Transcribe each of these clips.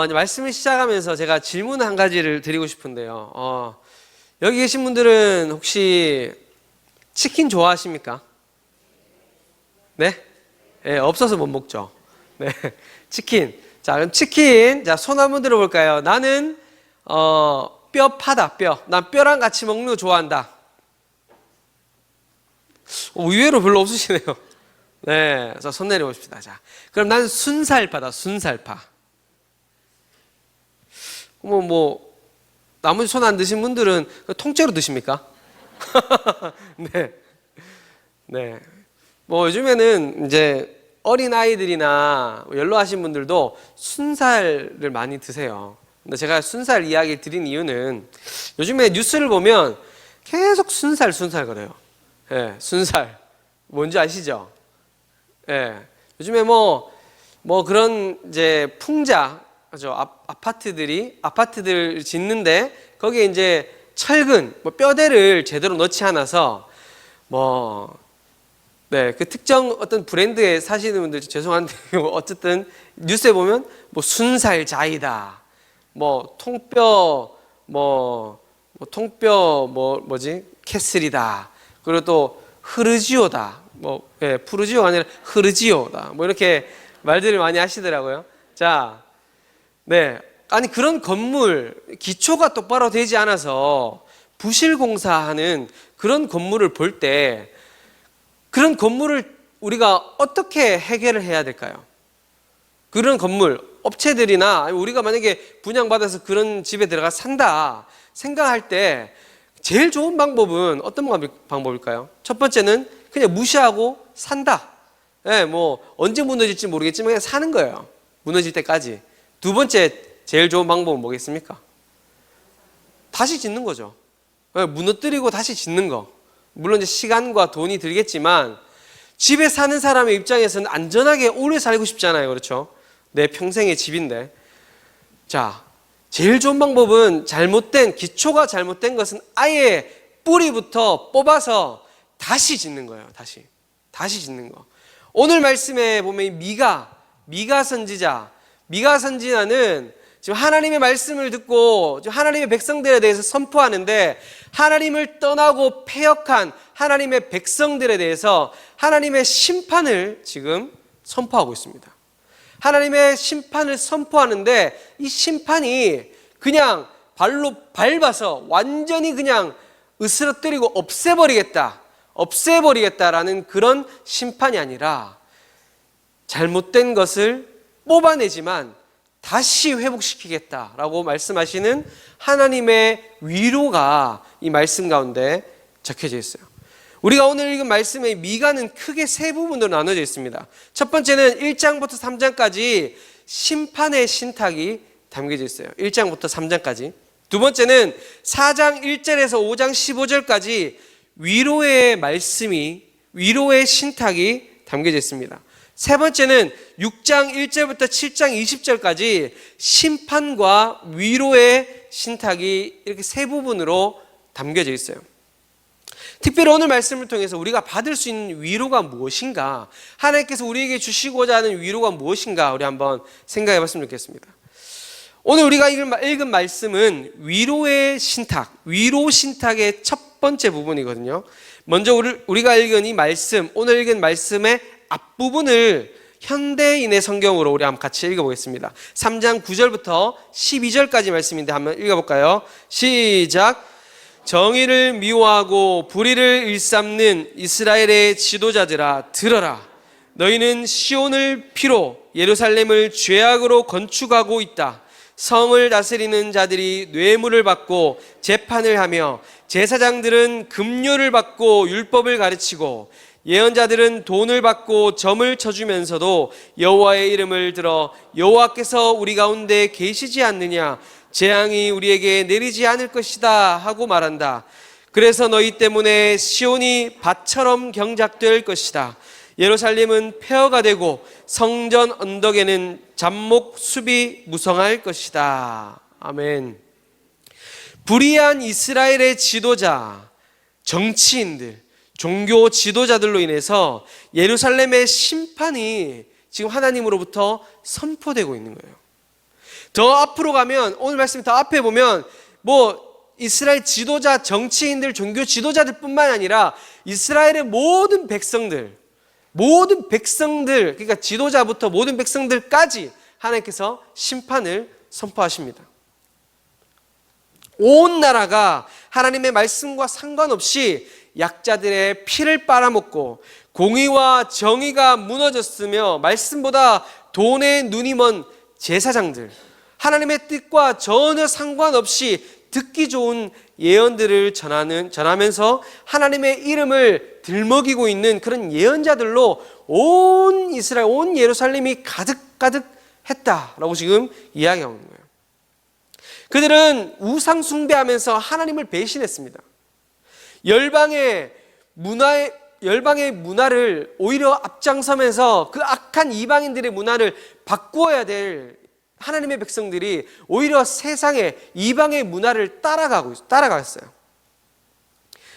이제 말씀을 시작하면서 제가 질문 한 가지를 드리고 싶은데요. 여기 계신 분들은 혹시 치킨 좋아하십니까? 네? 네, 없어서 못 먹죠. 네, 치킨. 자, 그럼 치킨. 자, 손 한번 들어볼까요? 나는 뼈 파다, 뼈. 난 뼈랑 같이 먹는 거 좋아한다. 의외로 별로 없으시네요. 네, 그래서 손 내려봅시다. 자, 그럼 난 순살파다, 순살파. 나머지 손 안 드신 분들은 통째로 드십니까? 네. 네. 요즘에는 이제 어린 아이들이나 연로하신 분들도 순살을 많이 드세요. 근데 제가 순살 이야기 드린 이유는 요즘에 뉴스를 보면 계속 순살 거려요. 예, 순살. 뭔지 아시죠? 예. 요즘에 그런 이제 풍자, 그죠? 아파트들 짓는데 거기에 이제 철근, 뼈대를 제대로 넣지 않아서 그 특정 어떤 브랜드에 사시는 분들 죄송한데 어쨌든 뉴스에 보면 순살자이다, 통뼈 캐슬이다, 그리고 또 흐르지오다, 푸르지오가 아니라 흐르지오다, 이렇게 말들을 많이 하시더라고요. 자, 네. 아니, 그런 건물, 기초가 똑바로 되지 않아서 부실공사하는 그런 건물을 볼 때 그런 건물을 우리가 어떻게 해결을 해야 될까요? 그런 건물, 업체들이나 우리가 만약에 분양받아서 그런 집에 들어가 산다 생각할 때 제일 좋은 방법은 어떤 방법일까요? 첫 번째는 그냥 무시하고 산다. 네, 언제 무너질지 모르겠지만 그냥 사는 거예요. 무너질 때까지. 두 번째 제일 좋은 방법은 뭐겠습니까? 다시 짓는 거죠. 무너뜨리고 다시 짓는 거. 물론 이제 시간과 돈이 들겠지만 집에 사는 사람의 입장에서는 안전하게 오래 살고 싶잖아요. 그렇죠? 내 평생의 집인데. 자, 제일 좋은 방법은 기초가 잘못된 것은 아예 뿌리부터 뽑아서 다시 짓는 거예요. 다시 짓는 거. 오늘 말씀에 보면 미가 선지자는 지금 하나님의 말씀을 듣고 하나님의 백성들에 대해서 선포하는데 하나님을 떠나고 패역한 하나님의 백성들에 대해서 하나님의 심판을 지금 선포하고 있습니다. 하나님의 심판을 선포하는데 이 심판이 그냥 발로 밟아서 완전히 그냥 으스러뜨리고 없애버리겠다라는 그런 심판이 아니라 잘못된 것을 뽑아내지만 다시 회복시키겠다라고 말씀하시는 하나님의 위로가 이 말씀 가운데 적혀져 있어요. 우리가 오늘 읽은 말씀의 미가는 크게 세 부분으로 나눠져 있습니다. 첫 번째는 1장부터 3장까지 심판의 신탁이 담겨져 있어요. 1장부터 3장까지. 두 번째는 4장 1절에서 5장 15절까지 위로의 신탁이 담겨져 있습니다. 세 번째는 6장 1절부터 7장 20절까지 심판과 위로의 신탁이 이렇게 세 부분으로 담겨져 있어요. 특별히 오늘 말씀을 통해서 우리가 받을 수 있는 위로가 무엇인가, 하나님께서 우리에게 주시고자 하는 위로가 무엇인가 우리 한번 생각해 봤으면 좋겠습니다. 오늘 우리가 읽은 말씀은 위로의 신탁, 위로 신탁의 첫 번째 부분이거든요. 먼저 우리가 읽은 이 말씀, 오늘 읽은 말씀의 앞부분을 현대인의 성경으로 우리 한번 같이 읽어보겠습니다. 3장 9절부터 12절까지 말씀인데 한번 읽어볼까요? 시작. 정의를 미워하고 불의를 일삼는 이스라엘의 지도자들아 들어라. 너희는 시온을 피로 예루살렘을 죄악으로 건축하고 있다. 성을 다스리는 자들이 뇌물을 받고 재판을 하며 제사장들은 금료를 받고 율법을 가르치고 예언자들은 돈을 받고 점을 쳐주면서도 여호와의 이름을 들어 여호와께서 우리 가운데 계시지 않느냐, 재앙이 우리에게 내리지 않을 것이다 하고 말한다. 그래서 너희 때문에 시온이 밭처럼 경작될 것이다. 예루살렘은 폐허가 되고 성전 언덕에는 잡목 숲이 무성할 것이다. 아멘. 불의한 이스라엘의 지도자, 정치인들, 종교 지도자들로 인해서 예루살렘의 심판이 지금 하나님으로부터 선포되고 있는 거예요. 더 앞으로 가면 오늘 말씀 더 앞에 보면 이스라엘 지도자, 정치인들, 종교 지도자들 뿐만 아니라 이스라엘의 모든 백성들, 그러니까 지도자부터 모든 백성들까지 하나님께서 심판을 선포하십니다. 온 나라가 하나님의 말씀과 상관없이 약자들의 피를 빨아먹고 공의와 정의가 무너졌으며 말씀보다 돈에 눈이 먼 제사장들, 하나님의 뜻과 전혀 상관없이 듣기 좋은 예언들을 전하면서 하나님의 이름을 들먹이고 있는 그런 예언자들로 온 이스라엘, 온 예루살렘이 가득했다라고 지금 이야기하고 있는 거예요. 그들은 우상 숭배하면서 하나님을 배신했습니다. 열방의 문화를 오히려 앞장서면서 그 악한 이방인들의 문화를 바꾸어야 될 하나님의 백성들이 오히려 세상의 이방의 문화를 따라갔어요.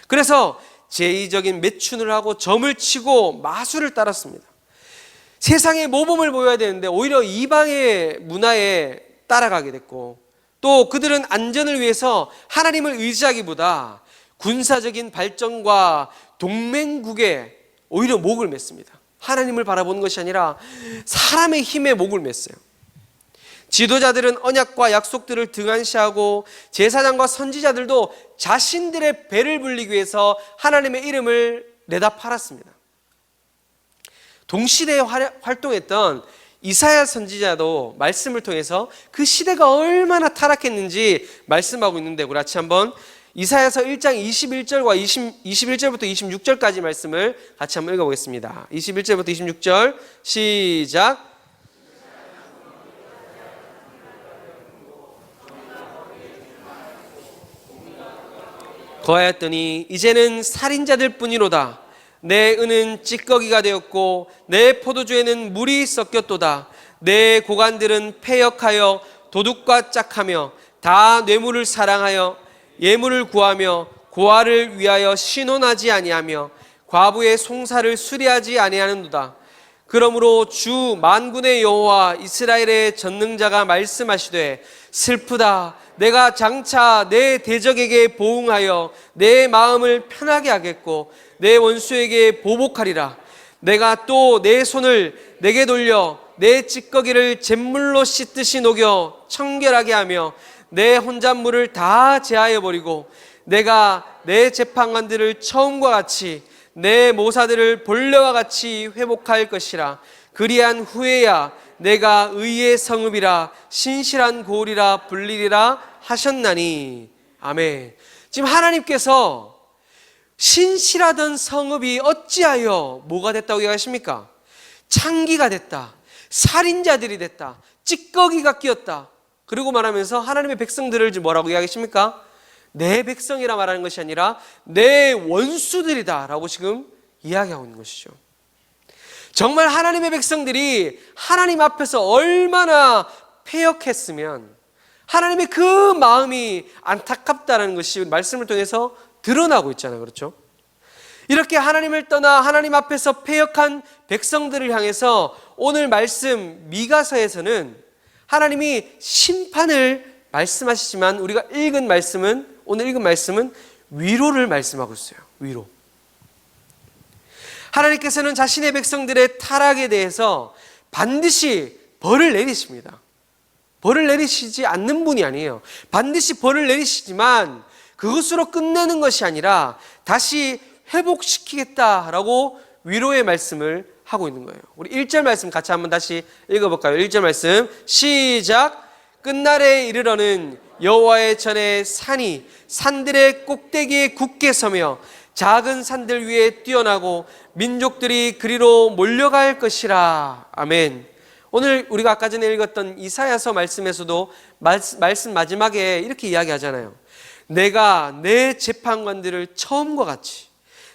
그래서 제의적인 매춘을 하고 점을 치고 마술을 따랐습니다. 세상의 모범을 보여야 되는데 오히려 이방의 문화에 따라가게 됐고, 또 그들은 안전을 위해서 하나님을 의지하기보다 군사적인 발전과 동맹국에 오히려 목을 맸습니다. 하나님을 바라보는 것이 아니라 사람의 힘에 목을 맸어요. 지도자들은 언약과 약속들을 등한시하고 제사장과 선지자들도 자신들의 배를 불리기 위해서 하나님의 이름을 내다 팔았습니다. 동시대에 활동했던 이사야 선지자도 말씀을 통해서 그 시대가 얼마나 타락했는지 말씀하고 있는데, 우리 같이 한번 이사야서 1장 21절과 21절부터 26절까지 말씀을 같이 한번 읽어보겠습니다. 21절부터 26절 시작. 거하였더니 이제는 살인자들 뿐이로다. 내 은은 찌꺼기가 되었고 내 포도주에는 물이 섞였도다. 내 고관들은 패역하여 도둑과 짝하며 다 뇌물을 사랑하여 예물을 구하며 고아를 위하여 신원하지 아니하며 과부의 송사를 수리하지 아니하는도다. 그러므로 주 만군의 여호와 이스라엘의 전능자가 말씀하시되 슬프다. 내가 장차 내 대적에게 보응하여 내 마음을 편하게 하겠고 내 원수에게 보복하리라. 내가 또 내 손을 내게 돌려 내 찌꺼기를 잿물로 씻듯이 녹여 청결하게 하며 내 혼잣물을 다 제하여 버리고 내가 내 재판관들을 처음과 같이 내 모사들을 본래와 같이 회복할 것이라. 그리한 후에야 내가 의의 성읍이라 신실한 고을이라 불리리라 하셨나니. 아멘. 지금 하나님께서 신실하던 성읍이 어찌하여 뭐가 됐다고 얘기하십니까? 창기가 됐다, 살인자들이 됐다, 찌꺼기가 끼었다. 그리고 말하면서 하나님의 백성들을 뭐라고 이야기하십니까? 내 백성이라 말하는 것이 아니라 내 원수들이다 라고 지금 이야기하고 있는 것이죠. 정말 하나님의 백성들이 하나님 앞에서 얼마나 패역했으면 하나님의 그 마음이 안타깝다는 것이 말씀을 통해서 드러나고 있잖아요. 그렇죠? 이렇게 하나님을 떠나 하나님 앞에서 패역한 백성들을 향해서 오늘 말씀 미가서에서는 하나님이 심판을 말씀하시지만 우리가 오늘 읽은 말씀은 위로를 말씀하고 있어요. 위로. 하나님께서는 자신의 백성들의 타락에 대해서 반드시 벌을 내리십니다. 벌을 내리시지 않는 분이 아니에요. 반드시 벌을 내리시지만 그것으로 끝내는 것이 아니라 다시 회복시키겠다라고 위로의 말씀을 하고 있는 거예요. 우리 1절 말씀 같이 한번 다시 읽어볼까요? 1절 말씀 시작. 끝날에 이르러는 여호와의 전에 산이 산들의 꼭대기에 굳게 서며 작은 산들 위에 뛰어나고 민족들이 그리로 몰려갈 것이라. 아멘. 오늘 우리가 아까 전에 읽었던 이사야서 말씀에서도 말씀 마지막에 이렇게 이야기하잖아요. 내가 내 재판관들을 처음과 같이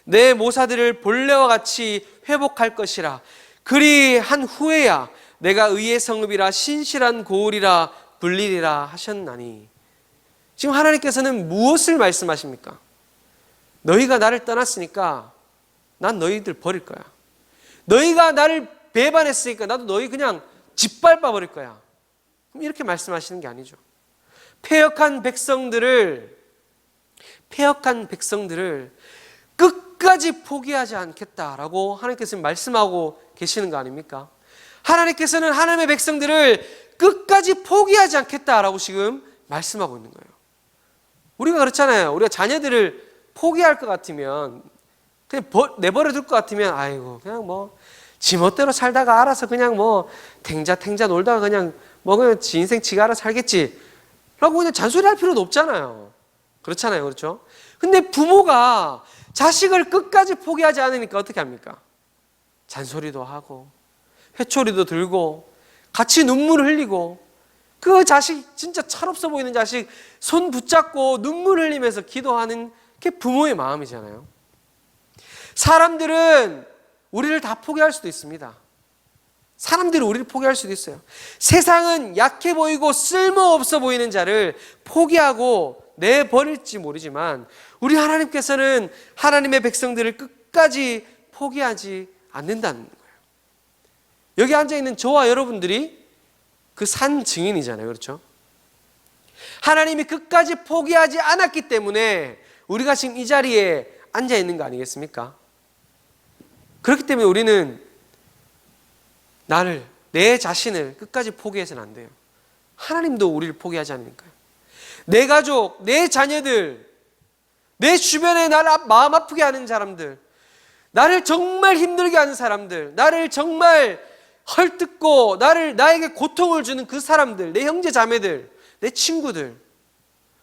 내 모사들을 본래와 같이 회복할 것이라. 그리한 후에야 내가 의의 성읍이라 신실한 고을이라 불리리라 하셨나니. 지금 하나님께서는 무엇을 말씀하십니까? 너희가 나를 떠났으니까 난 너희들 버릴 거야. 너희가 나를 배반했으니까 나도 너희 그냥 짓밟아 버릴 거야. 이렇게 말씀하시는 게 아니죠. 패역한 백성들을 끝까지 포기하지 않겠다라고 하나님께서 말씀하고 계시는 거 아닙니까? 하나님께서는 하나님의 백성들을 끝까지 포기하지 않겠다라고 지금 말씀하고 있는 거예요. 우리가 그렇잖아요. 우리가 자녀들을 포기할 것 같으면, 그냥 내버려 둘 것 같으면, 아이고 그냥 뭐 지 멋대로 살다가 알아서 그냥 뭐 탱자 놀다가 그냥 지 인생 지가 알아서 살겠지 라고 그냥 잔소리할 필요도 없잖아요. 그렇잖아요. 그렇죠? 근데 부모가 자식을 끝까지 포기하지 않으니까 어떻게 합니까? 잔소리도 하고 회초리도 들고 같이 눈물을 흘리고, 그 자식 진짜 철없어 보이는 자식 손 붙잡고 눈물 흘리면서 기도하는 게 부모의 마음이잖아요. 사람들은 우리를 다 포기할 수도 있습니다. 사람들이 우리를 포기할 수도 있어요. 세상은 약해 보이고 쓸모없어 보이는 자를 포기하고 내버릴지 모르지만, 우리 하나님께서는 하나님의 백성들을 끝까지 포기하지 않는다는 거예요. 여기 앉아있는 저와 여러분들이 그 산 증인이잖아요. 그렇죠? 하나님이 끝까지 포기하지 않았기 때문에 우리가 지금 이 자리에 앉아있는 거 아니겠습니까? 그렇기 때문에 우리는 내 자신을 끝까지 포기해서는 안 돼요. 하나님도 우리를 포기하지 않으니까요. 내 가족, 내 자녀들, 내 주변에 나를 마음 아프게 하는 사람들, 나를 정말 힘들게 하는 사람들, 나를 정말 헐뜯고 나에게 고통을 주는 그 사람들, 내 형제 자매들, 내 친구들,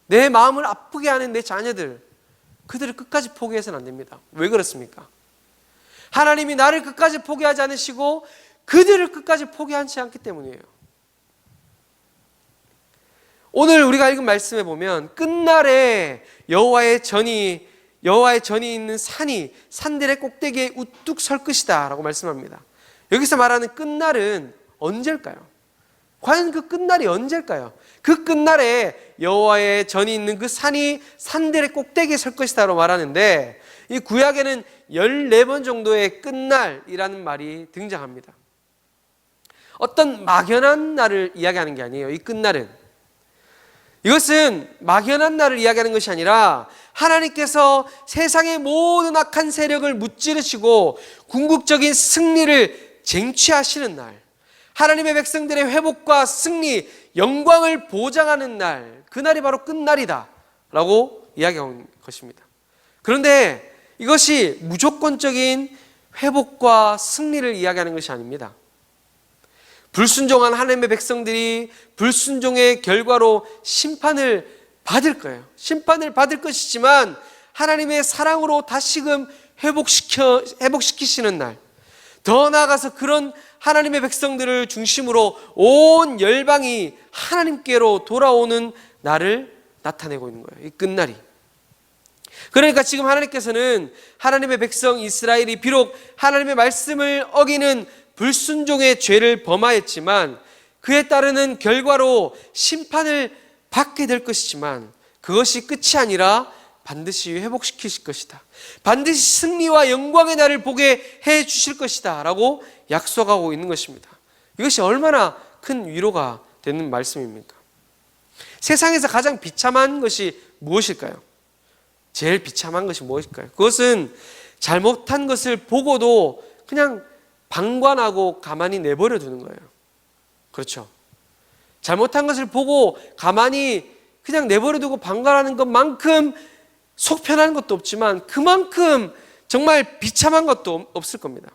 내 마음을 아프게 하는 내 자녀들, 그들을 끝까지 포기해서는 안 됩니다. 왜 그렇습니까? 하나님이 나를 끝까지 포기하지 않으시고 그들을 끝까지 포기하지 않기 때문이에요. 오늘 우리가 읽은 말씀에 보면 끝날에 여호와의 전이 있는 산들의 꼭대기에 우뚝 설 것이다 라고 말씀합니다. 여기서 말하는 끝날은 언제일까요? 과연 그 끝날이 언제일까요? 그 끝날에 여호와의 전이 있는 그 산이 산들의 꼭대기에 설 것이다 라고 말하는데, 이 구약에는 14번 정도의 끝날이라는 말이 등장합니다. 어떤 막연한 날을 이야기하는 게 아니에요. 이 끝날은, 이것은 막연한 날을 이야기하는 것이 아니라 하나님께서 세상의 모든 악한 세력을 무찌르시고 궁극적인 승리를 쟁취하시는 날, 하나님의 백성들의 회복과 승리, 영광을 보장하는 날, 그날이 바로 끝날이다 라고 이야기하는 것입니다. 그런데 이것이 무조건적인 회복과 승리를 이야기하는 것이 아닙니다. 불순종한 하나님의 백성들이 불순종의 결과로 심판을 받을 거예요. 심판을 받을 것이지만 하나님의 사랑으로 다시금 회복시키시는 날, 더 나아가서 그런 하나님의 백성들을 중심으로 온 열방이 하나님께로 돌아오는 날을 나타내고 있는 거예요. 이 끝날이. 그러니까 지금 하나님께서는 하나님의 백성 이스라엘이 비록 하나님의 말씀을 어기는 불순종의 죄를 범하였지만 그에 따르는 결과로 심판을 받게 될 것이지만 그것이 끝이 아니라 반드시 회복시키실 것이다. 반드시 승리와 영광의 날을 보게 해 주실 것이다 라고 약속하고 있는 것입니다. 이것이 얼마나 큰 위로가 되는 말씀입니까? 세상에서 가장 비참한 것이 무엇일까요? 제일 비참한 것이 무엇일까요? 그것은 잘못한 것을 보고도 그냥 방관하고 가만히 내버려 두는 거예요. 그렇죠? 잘못한 것을 보고 가만히 그냥 내버려 두고 방관하는 것만큼 속 편한 것도 없지만 그만큼 정말 비참한 것도 없을 겁니다.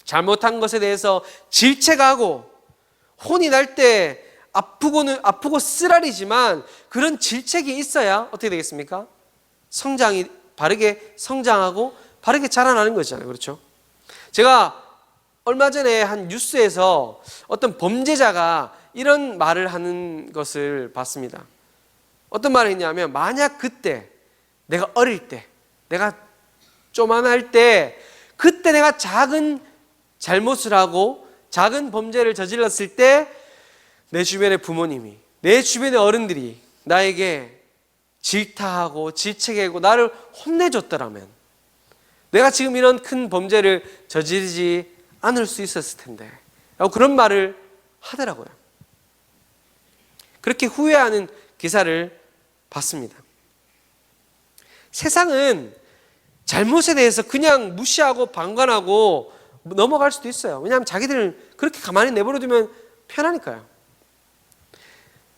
잘못한 것에 대해서 질책하고 혼이 날 때 아프고 쓰라리지만 그런 질책이 있어야 어떻게 되겠습니까? 바르게 성장하고 바르게 자라나는 거잖아요. 그렇죠? 제가 얼마 전에 한 뉴스에서 어떤 범죄자가 이런 말을 하는 것을 봤습니다. 어떤 말을 했냐면, 만약 그때 내가 어릴 때, 내가 쪼만할 때, 그때 내가 작은 잘못을 하고 작은 범죄를 저질렀을 때 내 주변의 부모님이, 내 주변의 어른들이 나에게 질타하고 질책하고 나를 혼내줬더라면 내가 지금 이런 큰 범죄를 저지르지 않을 수 있었을 텐데 라고 그런 말을 하더라고요. 그렇게 후회하는 기사를 봤습니다. 세상은 잘못에 대해서 그냥 무시하고 방관하고 넘어갈 수도 있어요. 왜냐하면 자기들은 그렇게 가만히 내버려두면 편하니까요.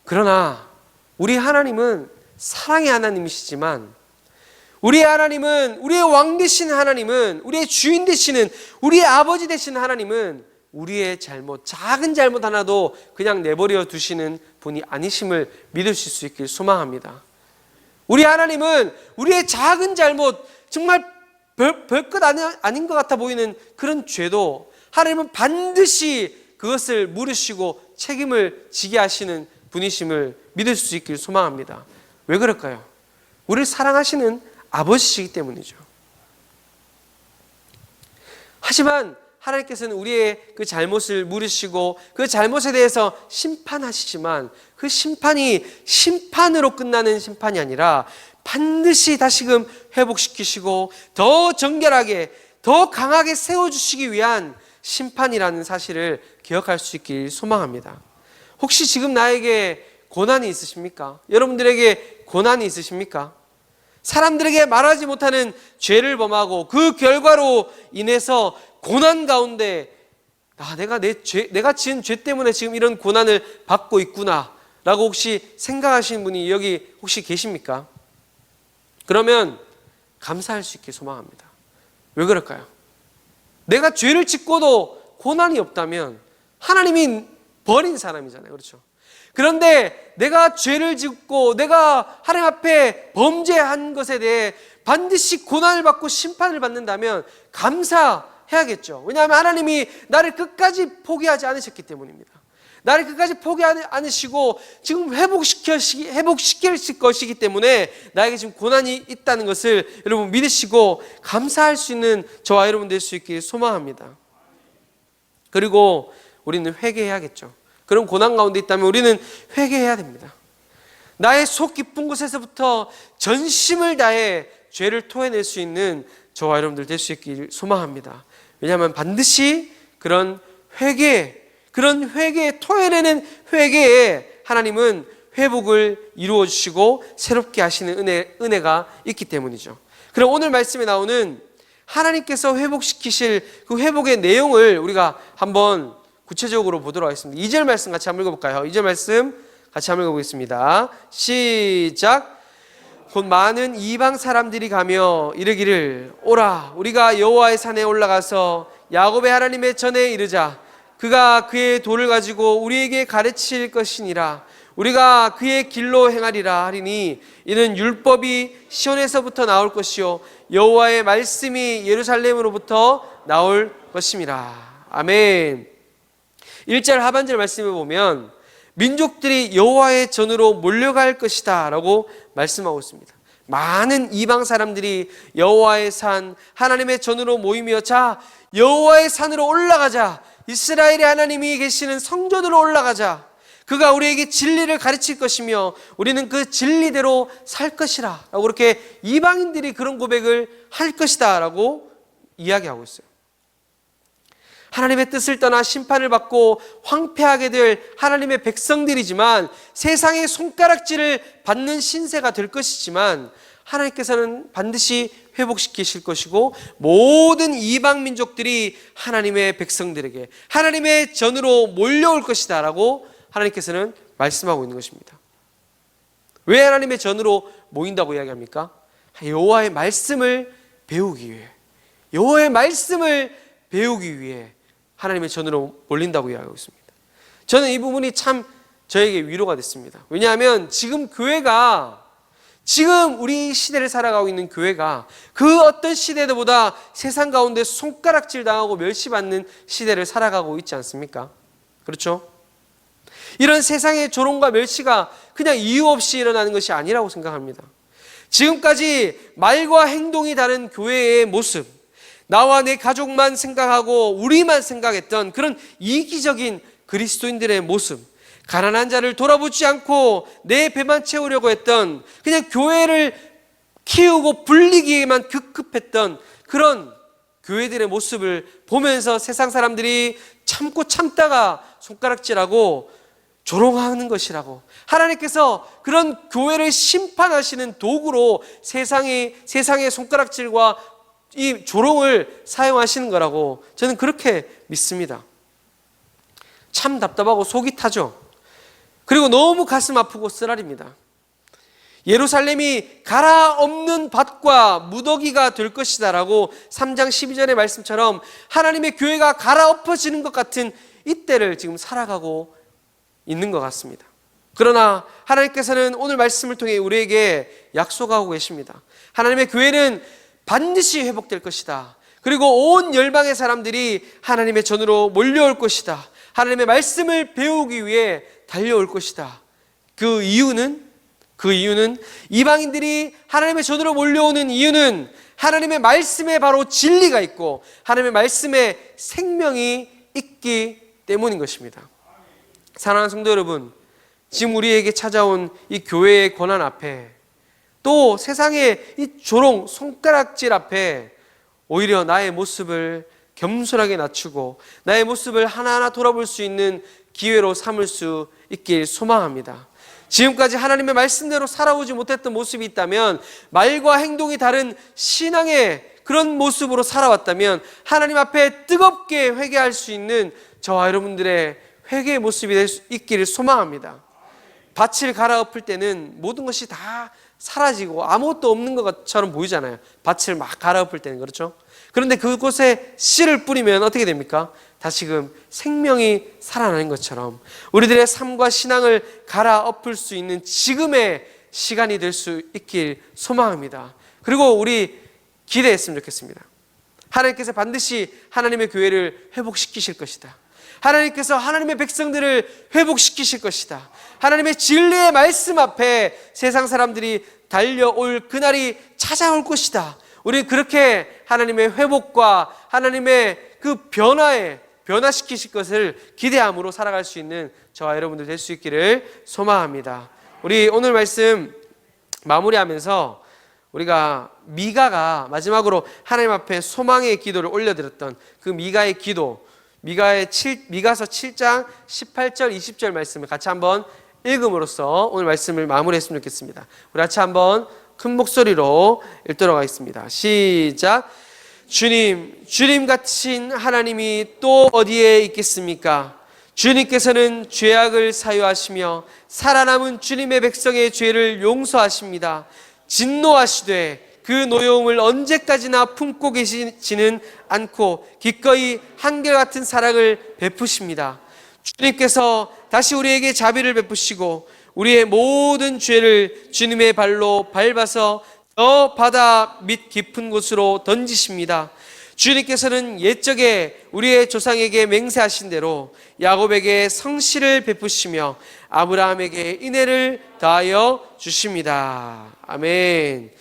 그러나 우리 하나님은 사랑의 하나님이시지만, 우리의 하나님은, 우리의 왕 되신 하나님은, 우리의 주인 되시는, 우리의 아버지 되시는 하나님은 우리의 잘못, 작은 잘못 하나도 그냥 내버려 두시는 분이 아니심을 믿으실 수 있길 소망합니다. 우리 하나님은 우리의 작은 잘못, 정말 별것 아닌 것 같아 보이는 그런 죄도 하나님은 반드시 그것을 물으시고 책임을 지게 하시는 분이심을 믿을 수 있길 소망합니다. 왜 그럴까요? 우리를 사랑하시는 아버지시기 때문이죠. 하지만 하나님께서는 우리의 그 잘못을 물으시고 그 잘못에 대해서 심판하시지만, 그 심판이 심판으로 끝나는 심판이 아니라 반드시 다시금 회복시키시고 더 정결하게, 더 강하게 세워주시기 위한 심판이라는 사실을 기억할 수 있길 소망합니다. 혹시 지금 나에게 고난이 있으십니까? 여러분들에게 고난이 있으십니까? 사람들에게 말하지 못하는 죄를 범하고 그 결과로 인해서 고난 가운데 내가 지은 죄 때문에 지금 이런 고난을 받고 있구나 라고 혹시 생각하시는 분이 여기 혹시 계십니까? 그러면 감사할 수 있게 소망합니다. 왜 그럴까요? 내가 죄를 짓고도 고난이 없다면 하나님이 버린 사람이잖아요. 그렇죠? 그런데 내가 죄를 짓고 내가 하나님 앞에 범죄한 것에 대해 반드시 고난을 받고 심판을 받는다면 감사해야겠죠. 왜냐하면 하나님이 나를 끝까지 포기하지 않으셨기 때문입니다. 나를 끝까지 포기하지 않으시고 지금 회복시킬 것이기 때문에 나에게 지금 고난이 있다는 것을 여러분 믿으시고 감사할 수 있는 저와 여러분 될 수 있길 소망합니다. 그리고 우리는 회개해야겠죠. 그런 고난 가운데 있다면 우리는 회개해야 됩니다. 나의 속 깊은 곳에서부터 전심을 다해 죄를 토해낼 수 있는 저와 여러분들 될 수 있길 소망합니다. 왜냐하면 반드시 그런 회개에 토해내는 회개에 하나님은 회복을 이루어 주시고 새롭게 하시는 은혜가 있기 때문이죠. 그럼 오늘 말씀에 나오는 하나님께서 회복시키실 그 회복의 내용을 우리가 한번 구체적으로 보도록 하겠습니다. 2절 말씀 같이 한번 읽어볼까요? 2절 말씀 같이 한번 읽어보겠습니다. 시작. 곧 많은 이방 사람들이 가며 이르기를 오라 우리가 여호와의 산에 올라가서 야곱의 하나님의 전에 이르자. 그가 그의 도를 가지고 우리에게 가르칠 것이니라. 우리가 그의 길로 행하리라 하리니 이는 율법이 시온에서부터 나올 것이요 여호와의 말씀이 예루살렘으로부터 나올 것임이라. 아멘. 1절 하반절 말씀을 보면 민족들이 여호와의 전으로 몰려갈 것이다 라고 말씀하고 있습니다. 많은 이방 사람들이 여호와의 산 하나님의 전으로 모이며 자 여호와의 산으로 올라가자. 이스라엘의 하나님이 계시는 성전으로 올라가자. 그가 우리에게 진리를 가르칠 것이며 우리는 그 진리대로 살 것이라 라고 그렇게 이방인들이 그런 고백을 할 것이다 라고 이야기하고 있어요. 하나님의 뜻을 떠나 심판을 받고 황폐하게 될 하나님의 백성들이지만 세상의 손가락질을 받는 신세가 될 것이지만 하나님께서는 반드시 회복시키실 것이고 모든 이방 민족들이 하나님의 백성들에게 하나님의 전으로 몰려올 것이다 라고 하나님께서는 말씀하고 있는 것입니다. 왜 하나님의 전으로 모인다고 이야기합니까? 여호와의 말씀을 배우기 위해, 여호와의 말씀을 배우기 위해 하나님의 전으로 몰린다고 이야기하고 있습니다. 저는 이 부분이 참 저에게 위로가 됐습니다. 왜냐하면 지금 우리 시대를 살아가고 있는 교회가 그 어떤 시대보다 세상 가운데 손가락질 당하고 멸시받는 시대를 살아가고 있지 않습니까? 그렇죠? 이런 세상의 조롱과 멸시가 그냥 이유 없이 일어나는 것이 아니라고 생각합니다. 지금까지 말과 행동이 다른 교회의 모습, 나와 내 가족만 생각하고 우리만 생각했던 그런 이기적인 그리스도인들의 모습, 가난한 자를 돌아보지 않고 내 배만 채우려고 했던, 그냥 교회를 키우고 불리기에만 급급했던 그런 교회들의 모습을 보면서 세상 사람들이 참고 참다가 손가락질하고 조롱하는 것이라고, 하나님께서 그런 교회를 심판하시는 도구로 세상의 손가락질과 이 조롱을 사용하시는 거라고 저는 그렇게 믿습니다. 참 답답하고 속이 타죠. 그리고 너무 가슴 아프고 쓰라립니다. 예루살렘이 갈아엎는 밭과 무더기가 될 것이다 라고 3장 12절의 말씀처럼 하나님의 교회가 갈아엎어지는 것 같은 이때를 지금 살아가고 있는 것 같습니다. 그러나 하나님께서는 오늘 말씀을 통해 우리에게 약속하고 계십니다. 하나님의 교회는 반드시 회복될 것이다. 그리고 온 열방의 사람들이 하나님의 전으로 몰려올 것이다. 하나님의 말씀을 배우기 위해 달려올 것이다. 그 이유는 이방인들이 하나님의 전으로 몰려오는 이유는 하나님의 말씀에 바로 진리가 있고 하나님의 말씀에 생명이 있기 때문인 것입니다. 사랑하는 성도 여러분, 지금 우리에게 찾아온 이 교회의 고난 앞에, 또 세상의 이 조롱, 손가락질 앞에 오히려 나의 모습을 겸손하게 낮추고 나의 모습을 하나하나 돌아볼 수 있는 기회로 삼을 수 있길 소망합니다. 지금까지 하나님의 말씀대로 살아오지 못했던 모습이 있다면, 말과 행동이 다른 신앙의 그런 모습으로 살아왔다면 하나님 앞에 뜨겁게 회개할 수 있는 저와 여러분들의 회개의 모습이 될 수 있기를 소망합니다. 밭을 갈아엎을 때는 모든 것이 다 사라지고 아무것도 없는 것처럼 보이잖아요. 밭을 막 갈아엎을 때는, 그렇죠? 그런데 그곳에 씨를 뿌리면 어떻게 됩니까? 다시금 생명이 살아나는 것처럼 우리들의 삶과 신앙을 갈아엎을 수 있는 지금의 시간이 될 수 있길 소망합니다. 그리고 우리 기대했으면 좋겠습니다. 하나님께서 반드시 하나님의 교회를 회복시키실 것이다. 하나님께서 하나님의 백성들을 회복시키실 것이다. 하나님의 진리의 말씀 앞에 세상 사람들이 달려올 그날이 찾아올 것이다. 우리 그렇게 하나님의 회복과 하나님의 그 변화시키실 것을 기대함으로 살아갈 수 있는 저와 여러분들 될 수 있기를 소망합니다. 우리 오늘 말씀 마무리하면서 우리가 미가가 마지막으로 하나님 앞에 소망의 기도를 올려드렸던 그 미가의 기도, 미가서 7장 18절 20절 말씀을 같이 한번 읽음으로써 오늘 말씀을 마무리했으면 좋겠습니다. 우리 같이 한번 큰 목소리로 읽도록 하겠습니다. 시작. 주님 같으신 하나님이 또 어디에 있겠습니까? 주님께서는 죄악을 사유하시며 살아남은 주님의 백성의 죄를 용서하십니다. 진노하시되 그 노여움을 언제까지나 품고 계시지는 않고 기꺼이 한결같은 사랑을 베푸십니다. 주님께서 다시 우리에게 자비를 베푸시고 우리의 모든 죄를 주님의 발로 밟아서 저 바다 밑 깊은 곳으로 던지십니다. 주님께서는 옛적에 우리의 조상에게 맹세하신 대로 야곱에게 성실을 베푸시며 아브라함에게 인애를 다하여 주십니다. 아멘.